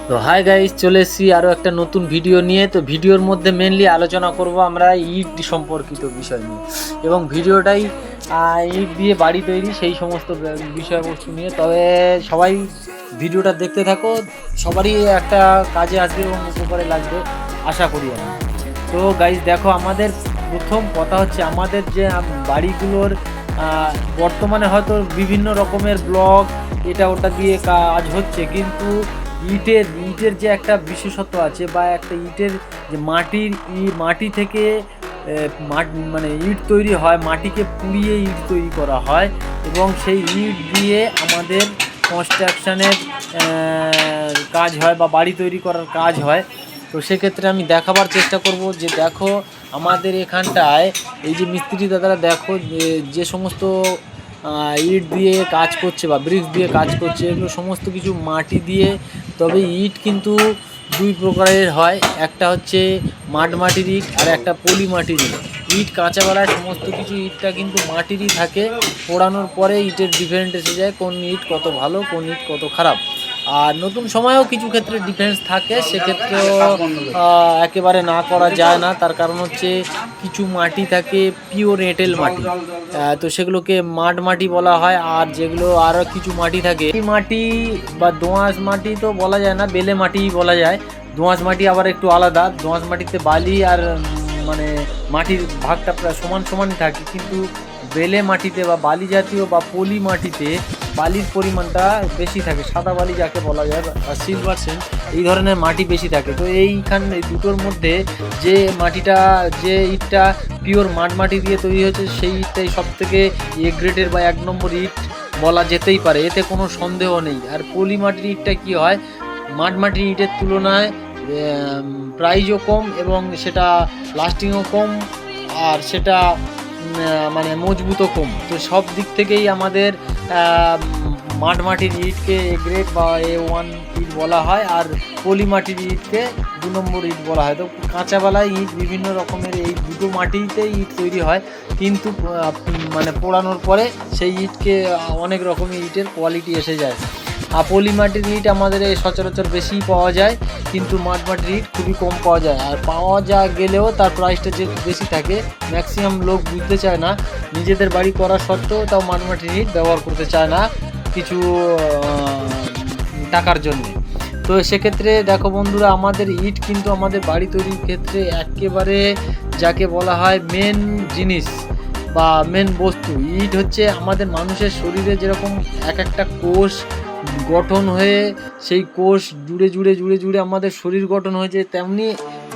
তো hi guys, চলে এসেছি আরও একটা নতুন ভিডিও নিয়ে। তো ভিডিওর মধ্যে মেনলি আলোচনা করব আমরা ইট সম্পর্কিত বিষয় নিয়ে, এবং ভিডিওটাই ইট দিয়ে বাড়ি তৈরি সেই সমস্ত বিষয়বস্তু নিয়ে। তবে সবাই ভিডিওটা দেখতে থাকো, সবারই একটা কাজে আসবে এবং উপকারে লাগবে আশা করি আমি। তো গাইস দেখো, আমাদের প্রথম কথা হচ্ছে আমাদের যে বাড়িগুলোর বর্তমানে হয়তো বিভিন্ন রকমের ব্লক এটা ওটা দিয়ে কাজ হচ্ছে, কিন্তু ইটের যে একটা বিশেষত্ব আছে, বা একটা ইটের যে মাটি থেকে মানে ইট তৈরি হয়, মাটিকে পুড়িয়ে ইট তৈরি করা হয়, এবং সেই ইট দিয়ে আমাদের কনস্ট্রাকশানের কাজ হয় বা বাড়ি তৈরি করার কাজ হয়। তো সেক্ষেত্রে আমি দেখাবার চেষ্টা করব যে দেখো, আমাদের এখানটায় এই যে মিস্ত্রি দাদারা দেখো যে সমস্ত ইট দিয়ে কাজ করছে বা ব্রিক্স দিয়ে কাজ করছে, এগুলো সমস্ত কিছু মাটি দিয়ে। তবে ইট কিন্তু দুই প্রকারের হয়, একটা হচ্ছে মাটির ইট আর একটা পলি মাটির ইট। ইট কাঁচাবেলায় সমস্ত কিছু ইটটা কিন্তু মাটিরই থাকে, পোড়ানোর পরে ইটের ডিফারেন্ট এসে যায় কোন ইট কত ভালো কোন ইট কত খারাপ। আর নতুন সময়েও কিছু ক্ষেত্রে ডিফারেন্স থাকে, সেক্ষেত্রেও একেবারে না করা যায় না। তার কারণ হচ্ছে কিছু মাটি থাকে পিওর এঁটেল মাটি, তো সেগুলোকে মাটি বলা হয়। আর যেগুলো আরও কিছু মাটি থাকে, এই মাটি বা দোআঁশ মাটি তো বলা যায় না, বেলে মাটি বলা যায়। দোআঁশ মাটি আবার একটু আলাদা, দোআঁশ মাটিতে বালি আর মানে মাটির ভাগটা প্রায় সমান সমানই থাকে, কিন্তু বেলে মাটিতে বা বালি জাতীয় বা পলি মাটিতে বালির পরিমাণটা বেশি থাকে, সাদা বালি যাকে বলা যায় বা সিলভার সেন্ড, এই ধরনের মাটি বেশি থাকে। তো এইখানে দুটোর মধ্যে যে মাটিটা, যে ইটটা পিওর মাটি দিয়ে তৈরি হয়েছে, সেই ইটটাই সব থেকে এ গ্রেডের বা 1 নম্বর ইট বলা যেতেই পারে, এতে কোনো সন্দেহ নেই। আর পলি মাটির ইটটা কী হয়, মাটির ইটের তুলনায় প্রাইসও কম, এবং সেটা লাস্টিংও কম, আর সেটা মানে মজবুতও কম। তো সব দিক থেকেই আমাদের মাটির ইটকে এ গ্রেড বা A1 ইট বলা হয়, আর পলি মাটির ইটকে 2 নম্বর ইট বলা হয়। তো কাঁচাবেলায় ইট বিভিন্ন রকমের এই দুটো মাটিতেই ইট তৈরি হয়, কিন্তু মানে পোড়ানোর পরে সেই ইটকে অনেক রকমের ইটের কোয়ালিটি এসে যায়। আর পলি মাটির ইট আমাদের এই সচরাচর বেশি পাওয়া যায়, কিন্তু মাটির ইট খুবই কম পাওয়া যায়। আর পাওয়া গেলেও তার প্রাইসটা যে বেশি থাকে, ম্যাক্সিমাম লোক বুঝতে চায় না, নিজেদের বাড়ি করা সত্ত্বেও তাও মাটির ইট ব্যবহার করতে চায় না কিছু টাকার জন্যে। তো সেক্ষেত্রে দেখো বন্ধুরা, আমাদের ইট কিন্তু আমাদের বাড়ি তৈরির ক্ষেত্রে একেবারে যাকে বলা হয় মেন জিনিস বা মেন বস্তু। ইট হচ্ছে আমাদের মানুষের শরীরে যেরকম এক একটা কোষ গঠন হয়ে সেই কোষ জুড়ে জুড়ে জুড়ে জুড়ে আমাদের শরীর গঠন হয়েছে, তেমনি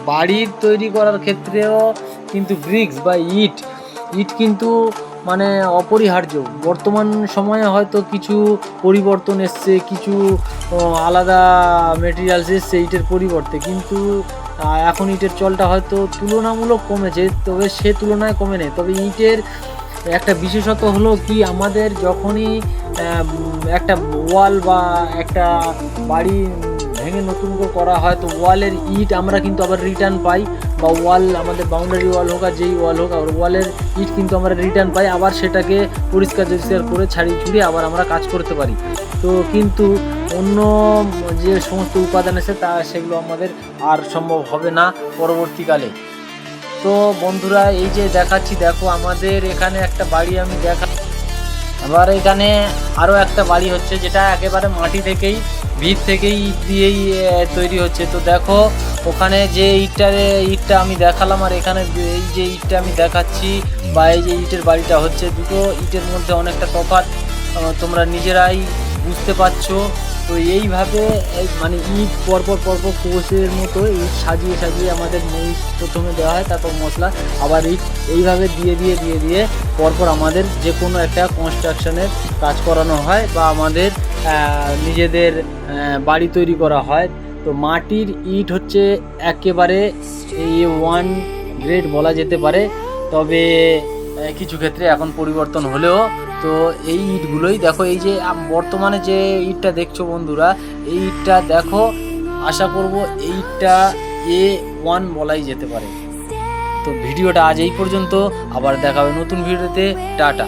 বাড়ির তৈরি করার ক্ষেত্রেও কিন্তু ব্রিক্স বা ইট কিন্তু মানে অপরিহার্য। বর্তমান সময়ে হয়তো কিছু পরিবর্তন এসছে, কিছু আলাদা মেটেরিয়ালস এসছে ইটের পরিবর্তে, কিন্তু এখন ইটের চলটা হয়তো তুলনামূলক কমেছে, তবে সে তুলনায় কমে নেই। তবে ইটের একটা বিশেষত হলো কি, আমাদের যখনই একটা ওয়াল বা একটা বাড়ি ভেঙে নতুন করে করা হয়, তো ওয়ালের ইট আমরা কিন্তু আবার রিটার্ন পাই, বা ওয়াল আমাদের বাউন্ডারি ওয়াল হোক আর যেই ওয়াল হোক, আবার ওয়ালের ইট কিন্তু আমরা রিটার্ন পাই, আবার সেটাকে পরিষ্কার করে ছাড়িয়ে ছুড়িয়ে আবার আমরা কাজ করতে পারি। তো কিন্তু অন্য যে সমস্ত উপাদান আছে সেগুলো আমাদের আর সম্ভব হবে না পরবর্তীকালে। তো বন্ধুরা, এই যে দেখাচ্ছি, দেখো আমাদের এখানে একটা বাড়ি আমি আবার এখানে আরও একটা বাড়ি হচ্ছে, যেটা একেবারে মাটি থেকেই ভিত থেকেই ইট দিয়েই তৈরি হচ্ছে। তো দেখো, ওখানে যে ইটটা আমি দেখালাম আর এখানে এই যে ইটটা আমি দেখাচ্ছি বা এই যে ইটের বাড়িটা হচ্ছে, দুটো ইটের মধ্যে অনেকটা তফাৎ তোমরা নিজেরাই বুঝতে পারছো। তো এইভাবে মানে ইট পরপর কোষের মতো ইট সাজিয়ে সাজিয়ে আমাদের ইট প্রথমে দেওয়া হয়, তারপর মশলা, আবার ইট এইভাবে দিয়ে দিয়ে দিয়ে দিয়ে পরপর আমাদের যে কোনো একটা কনস্ট্রাকশনের কাজ করানো হয়, বা আমাদের নিজেদের বাড়ি তৈরি করা হয়। তো মাটির ইট হচ্ছে একেবারে A1 গ্রেড বলা যেতে পারে, তবে কিছু ক্ষেত্রে এখন পরিবর্তন হলেও। তো এই ইটগুলোই দেখো, এই যে বর্তমানে যে ইটটা দেখছো বন্ধুরা, এই ইটটা দেখো, আশা করব এই ইটটা A1 বলাই যেতে পারে। তো ভিডিওটা আজ এই পর্যন্ত, আবার দেখা হবে নতুন ভিডিওতে। টাটা।